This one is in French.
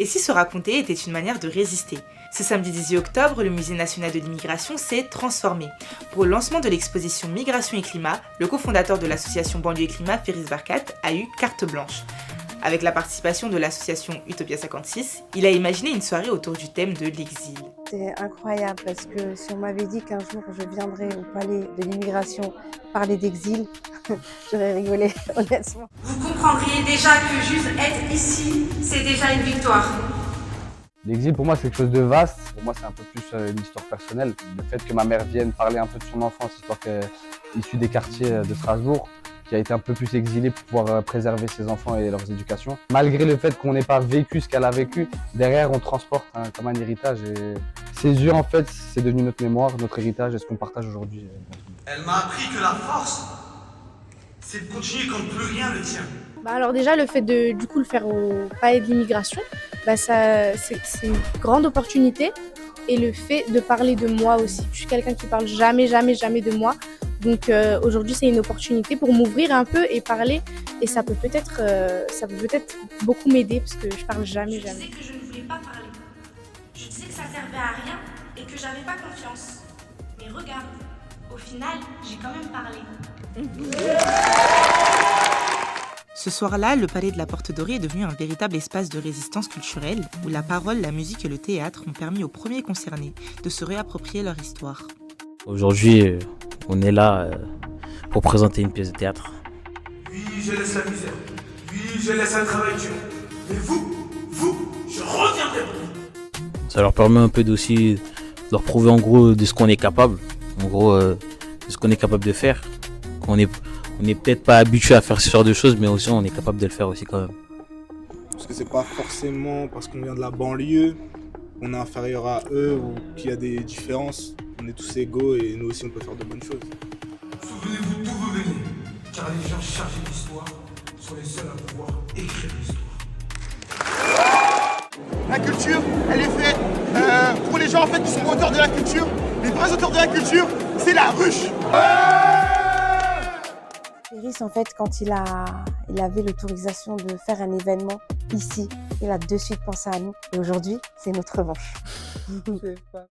Et si se raconter était une manière de résister? Ce samedi 18 octobre, le Musée national de l'immigration s'est transformé. Pour le lancement de l'exposition Migration et Climat, le cofondateur de l'association Banlieue et Climat, Ferris Barkat, a eu carte blanche. Avec la participation de l'association Utopia 56, il a imaginé une soirée autour du thème de l'exil. C'est incroyable parce que si on m'avait dit qu'un jour je viendrais au palais de l'immigration parler d'exil, j'aurais rigolé honnêtement. Vous comprendriez déjà que juste être ici, c'est déjà une victoire. L'exil pour moi c'est quelque chose de vaste, pour moi c'est un peu plus une histoire personnelle. Le fait que ma mère vienne parler un peu de son enfance, histoire qu'elle est issue des quartiers de Strasbourg, qui a été un peu plus exilée pour pouvoir préserver ses enfants et leurs éducations. Malgré le fait qu'on n'ait pas vécu ce qu'elle a vécu, derrière on transporte comme un héritage. Et ses yeux en fait c'est devenu notre mémoire, notre héritage et ce qu'on partage aujourd'hui. Elle m'a appris que la force, c'est de continuer quand plus rien ne tient. Alors déjà le fait de du coup le faire au palais de l'immigration, c'est une grande opportunité, et le fait de parler de moi aussi. Je suis quelqu'un qui parle jamais de moi, donc aujourd'hui c'est une opportunité pour m'ouvrir un peu et parler, et ça peut peut-être beaucoup m'aider parce que je parle jamais. Je disais que je ne voulais pas parler. Je disais que ça servait à rien et que j'avais pas confiance. Mais regarde, au final, j'ai quand même parlé. Ce soir-là, le Palais de la Porte Dorée est devenu un véritable espace de résistance culturelle où la parole, la musique et le théâtre ont permis aux premiers concernés de se réapproprier leur histoire. Aujourd'hui, on est là pour présenter une pièce de théâtre. Oui, je laisse la misère. Oui, je laisse un travail dur. Mais vous, je reviendrai pour vous. Ça leur permet un peu aussi de leur prouver en gros de ce qu'on est capable, en gros de ce qu'on est capable de faire. On n'est peut-être pas habitué à faire ce genre de choses, mais aussi on est capable de le faire aussi quand même. Parce que c'est pas forcément parce qu'on vient de la banlieue qu'on est inférieur à eux ou qu'il y a des différences. On est tous égaux et nous aussi on peut faire de bonnes choses. Souvenez-vous d'où vous venez, car les gens chargés d'histoire sont les seuls à pouvoir écrire l'histoire. La culture, elle est faite pour les gens en fait qui sont auteurs de la culture. Les vrais auteurs de la culture, c'est la ruche. Ferris, en fait, quand il avait l'autorisation de faire un événement ici, il a de suite pensé à nous. Et aujourd'hui, c'est notre revanche.